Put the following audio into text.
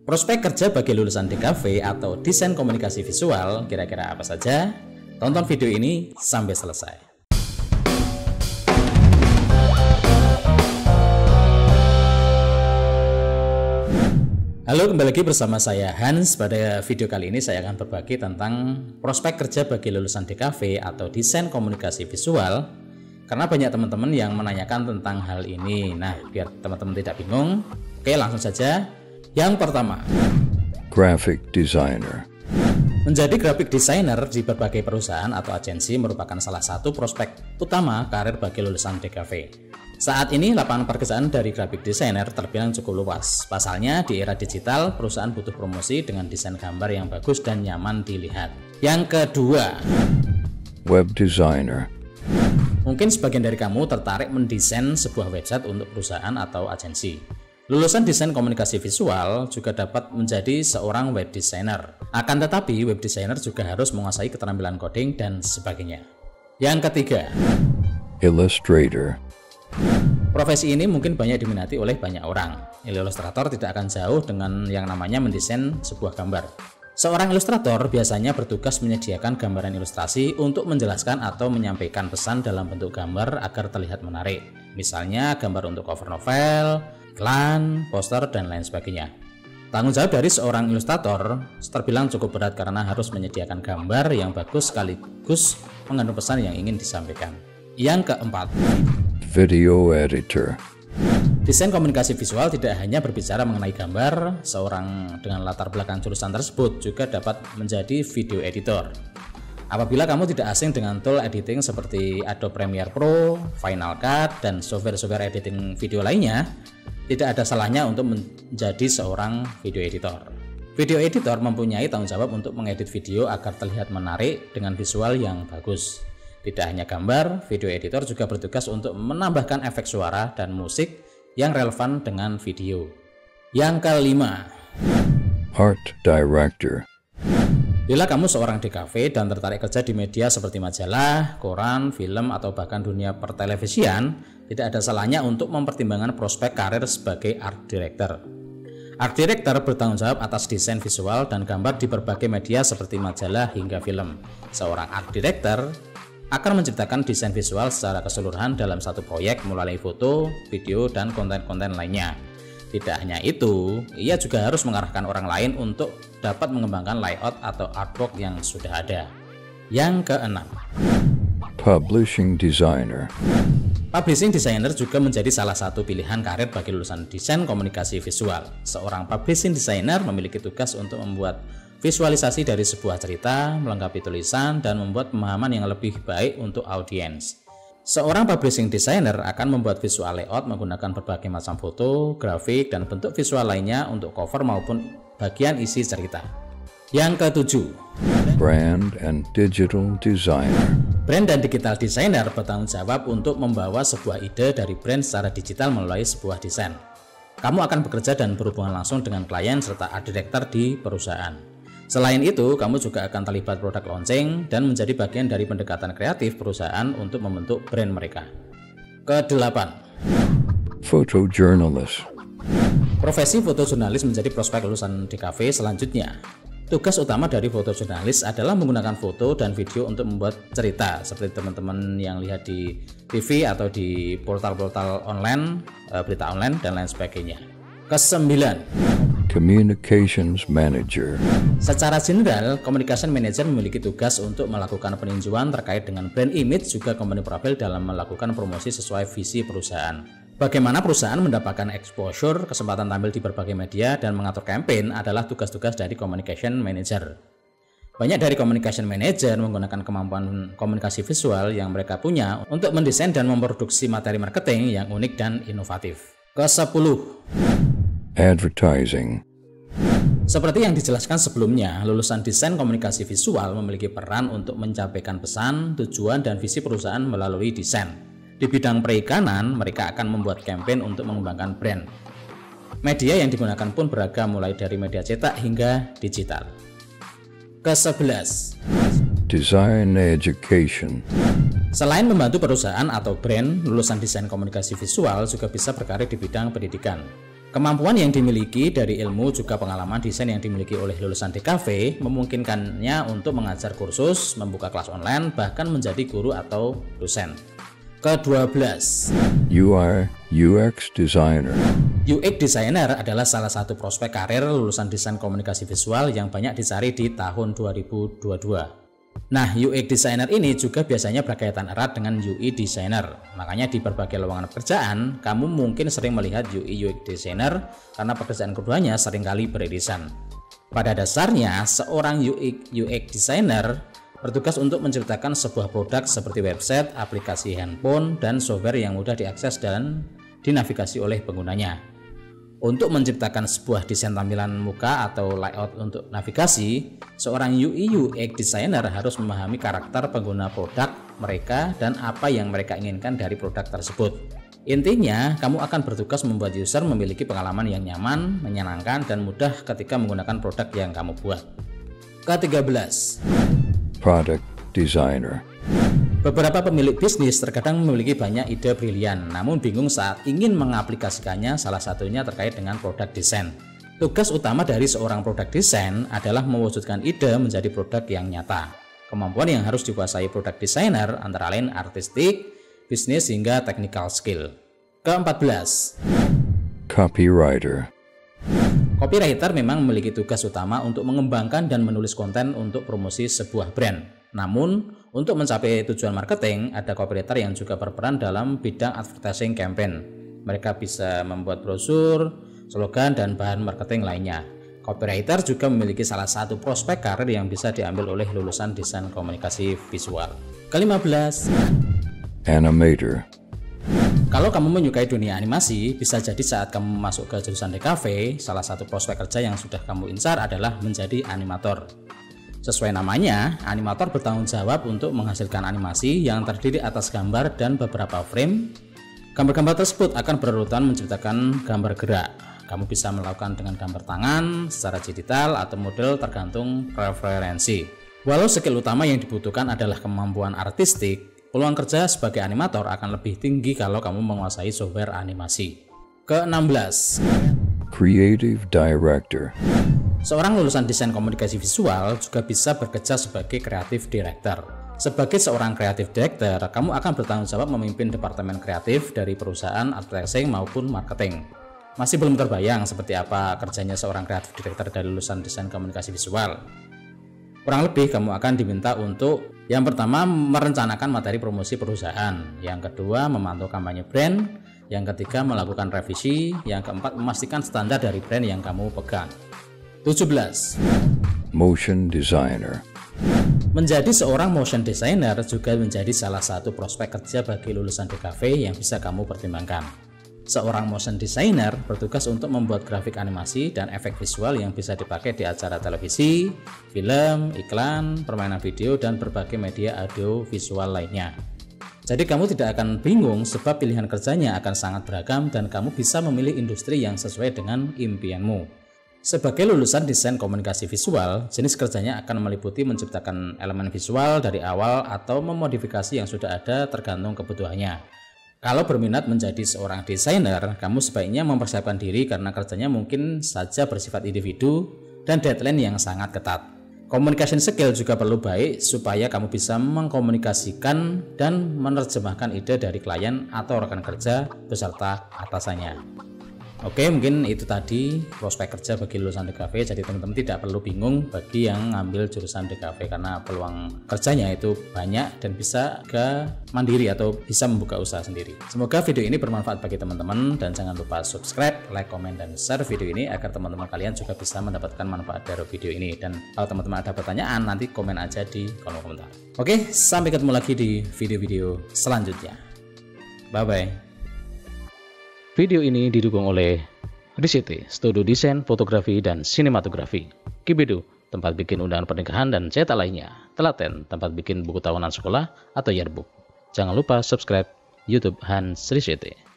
Prospek kerja bagi lulusan DKV atau Desain Komunikasi Visual kira-kira apa saja? Tonton video ini sampai selesai. Halo, kembali lagi bersama saya Hans. Pada video kali ini saya akan berbagi tentang prospek kerja bagi lulusan DKV atau Desain Komunikasi Visual, karena banyak teman-teman yang menanyakan tentang hal ini. Nah, biar teman-teman tidak bingung, oke, langsung saja. Yang pertama, Graphic Designer. menjadi graphic designer di berbagai perusahaan atau agensi merupakan salah satu prospek utama karir bagi lulusan DKV. Saat ini lapangan pekerjaan dari graphic designer terbilang cukup luas. Pasalnya di era digital, perusahaan butuh promosi dengan desain gambar yang bagus dan nyaman dilihat. Yang kedua, Web Designer. mungkin sebagian dari kamu tertarik mendesain sebuah website untuk perusahaan atau agensi. Lulusan desain komunikasi visual juga dapat menjadi seorang web designer. Akan tetapi, web designer juga harus menguasai keterampilan coding dan sebagainya. Yang ketiga, Illustrator. profesi ini mungkin banyak diminati oleh banyak orang. Ilustrator tidak akan jauh dengan yang namanya mendesain sebuah gambar. Seorang ilustrator biasanya bertugas menyediakan gambaran ilustrasi untuk menjelaskan atau menyampaikan pesan dalam bentuk gambar agar terlihat menarik. Misalnya gambar untuk cover novel, iklan, poster, dan lain sebagainya. Tanggung jawab dari seorang ilustrator terbilang cukup berat karena harus menyediakan gambar yang bagus sekaligus mengandung pesan yang ingin disampaikan. Yang keempat, Video Editor. desain komunikasi visual tidak hanya berbicara mengenai gambar. Seorang dengan latar belakang jurusan tersebut juga dapat menjadi video editor. Apabila kamu tidak asing dengan tool editing seperti Adobe Premiere Pro, Final Cut, dan software-software editing video lainnya, tidak ada salahnya untuk menjadi seorang video editor. Video editor mempunyai tanggung jawab untuk mengedit video agar terlihat menarik dengan visual yang bagus. Tidak hanya gambar, video editor juga bertugas untuk menambahkan efek suara dan musik yang relevan dengan video. Yang kelima, Art Director. bila kamu seorang DKV dan tertarik kerja di media seperti majalah, koran, film, atau bahkan dunia pertelevisian, tidak ada salahnya untuk mempertimbangkan prospek karir sebagai art director. Art director bertanggung jawab atas desain visual dan gambar di berbagai media seperti majalah hingga film. Seorang art director akan menciptakan desain visual secara keseluruhan dalam satu proyek mulai foto, video, dan konten-konten lainnya. Tidak hanya itu, ia juga harus mengarahkan orang lain untuk dapat mengembangkan layout atau artwork yang sudah ada. Yang keenam, Publishing Designer. publishing designer juga menjadi salah satu pilihan karir bagi lulusan desain komunikasi visual. Seorang publishing designer memiliki tugas untuk membuat visualisasi dari sebuah cerita, melengkapi tulisan, dan membuat pemahaman yang lebih baik untuk audiens. Seorang publishing designer akan membuat visual layout menggunakan berbagai macam foto, grafik, dan bentuk visual lainnya untuk cover maupun bagian isi cerita. Yang ketujuh, Brand and Digital Designer. brand dan digital designer bertanggung jawab untuk membawa sebuah ide dari brand secara digital melalui sebuah desain. Kamu akan bekerja dan berhubungan langsung dengan klien serta art director di perusahaan. Selain itu, kamu juga akan terlibat product launching dan menjadi bagian dari pendekatan kreatif perusahaan untuk membentuk brand mereka. Kedelapan, Photojournalist. profesi fotojurnalis menjadi prospek lulusan DKV selanjutnya. Tugas utama dari fotojurnalis adalah menggunakan foto dan video untuk membuat cerita, seperti teman-teman yang lihat di TV atau di portal-portal online, berita online, dan lain sebagainya. Kesembilan, Communications Manager. secara general, communication manager memiliki tugas untuk melakukan peninjauan terkait dengan brand image juga company profile dalam melakukan promosi sesuai visi perusahaan. Bagaimana perusahaan mendapatkan exposure, kesempatan tampil di berbagai media, dan mengatur campaign adalah tugas-tugas dari communication manager. Banyak dari communication manager menggunakan kemampuan komunikasi visual yang mereka punya untuk mendesain dan memproduksi materi marketing yang unik dan inovatif. Ke-10, Advertising. seperti yang dijelaskan sebelumnya, lulusan desain komunikasi visual memiliki peran untuk menyampaikan pesan, tujuan, dan visi perusahaan melalui desain. Di bidang perikanan, mereka akan membuat campaign untuk mengembangkan brand. Media yang digunakan pun beragam, mulai dari media cetak hingga digital. Ke-11, Design Education. selain membantu perusahaan atau brand, lulusan desain komunikasi visual juga bisa berkarir di bidang pendidikan. Kemampuan yang dimiliki dari ilmu juga pengalaman desain yang dimiliki oleh lulusan DKV memungkinkannya untuk mengajar kursus, membuka kelas online, bahkan menjadi guru atau dosen. Ke-12, UI UX Designer. UX Designer adalah salah satu prospek karir lulusan desain komunikasi visual yang banyak dicari di tahun 2022. Nah, UX Designer ini juga biasanya berkaitan erat dengan UI Designer. Makanya di berbagai lowongan pekerjaan, kamu mungkin sering melihat UI UX Designer karena pekerjaan keduanya seringkali beririsan. Pada dasarnya, seorang UX Designer bertugas untuk menciptakan sebuah produk seperti website, aplikasi handphone, dan software yang mudah diakses dan dinavigasi oleh penggunanya. Untuk menciptakan sebuah desain tampilan muka atau layout untuk navigasi, seorang UI UX Designer harus memahami karakter pengguna produk mereka dan apa yang mereka inginkan dari produk tersebut. Intinya, kamu akan bertugas membuat user memiliki pengalaman yang nyaman, menyenangkan, dan mudah ketika menggunakan produk yang kamu buat. Ke-13, Product Designer. beberapa pemilik bisnis terkadang memiliki banyak ide brilian, namun bingung saat ingin mengaplikasikannya, salah satunya terkait dengan produk desain. Tugas utama dari seorang produk desain adalah mewujudkan ide menjadi produk yang nyata. Kemampuan yang harus dikuasai produk designer antara lain artistik, bisnis, hingga technical skill. Ke-14, Copywriter. copywriter memang memiliki tugas utama untuk mengembangkan dan menulis konten untuk promosi sebuah brand. Namun, untuk mencapai tujuan marketing, ada copywriter yang juga berperan dalam bidang advertising campaign. Mereka bisa membuat brosur, slogan, dan bahan marketing lainnya. Copywriter juga memiliki salah satu prospek karir yang bisa diambil oleh lulusan desain komunikasi visual. Ke-15, Animator. kalau kamu menyukai dunia animasi, bisa jadi saat kamu masuk ke jurusan DKV, salah satu prospek kerja yang sudah kamu incar adalah menjadi animator. Sesuai namanya, animator bertanggung jawab untuk menghasilkan animasi yang terdiri atas gambar dan beberapa frame. Gambar-gambar tersebut akan berurutan menciptakan gambar gerak. Kamu bisa melakukan dengan gambar tangan, secara digital, atau model tergantung preferensi. Walau skill utama yang dibutuhkan adalah kemampuan artistik, peluang kerja sebagai animator akan lebih tinggi kalau kamu menguasai software animasi. Ke-16, Creative Director. seorang lulusan desain komunikasi visual juga bisa bekerja sebagai kreatif director. Sebagai seorang kreatif director, kamu akan bertanggung jawab memimpin departemen kreatif dari perusahaan advertising maupun marketing. Masih belum terbayang seperti apa kerjanya seorang kreatif director dari lulusan desain komunikasi visual? Kurang lebih kamu akan diminta untuk yang pertama merencanakan materi promosi perusahaan, yang kedua memantau kampanye brand, yang ketiga melakukan revisi, yang keempat memastikan standar dari brand yang kamu pegang. 17. Motion Designer. Menjadi seorang motion designer juga menjadi salah satu prospek kerja bagi lulusan DKV yang bisa kamu pertimbangkan. Seorang motion designer bertugas untuk membuat grafik animasi dan efek visual yang bisa dipakai di acara televisi, film, iklan, permainan video, dan berbagai media audio visual lainnya. Jadi kamu tidak akan bingung sebab pilihan kerjanya akan sangat beragam dan kamu bisa memilih industri yang sesuai dengan impianmu. Sebagai lulusan desain komunikasi visual, jenis kerjanya akan meliputi menciptakan elemen visual dari awal atau memodifikasi yang sudah ada tergantung kebutuhannya. Kalau berminat menjadi seorang desainer, kamu sebaiknya mempersiapkan diri karena kerjanya mungkin saja bersifat individu dan deadline yang sangat ketat. Communication skill juga perlu baik supaya kamu bisa mengkomunikasikan dan menerjemahkan ide dari klien atau rekan kerja beserta atasannya. Oke, mungkin itu tadi prospek kerja bagi lulusan DKV. Jadi teman-teman tidak perlu bingung bagi yang ngambil jurusan DKV karena peluang kerjanya itu banyak dan bisa ke mandiri atau bisa membuka usaha sendiri. Semoga video ini bermanfaat bagi teman-teman dan jangan lupa subscribe, like, komen, dan share video ini agar teman-teman kalian juga bisa mendapatkan manfaat dari video ini. Dan kalau teman-teman ada pertanyaan nanti komen aja di kolom komentar. Oke, sampai ketemu lagi di video-video selanjutnya. Bye-bye. Video ini didukung oleh RISITI, Studio Desain, Fotografi, dan Sinematografi. Kibedu, tempat bikin undangan pernikahan dan cetak lainnya. Telaten, tempat bikin buku tahunan sekolah atau yearbook. Jangan lupa subscribe YouTube Hans RISITI.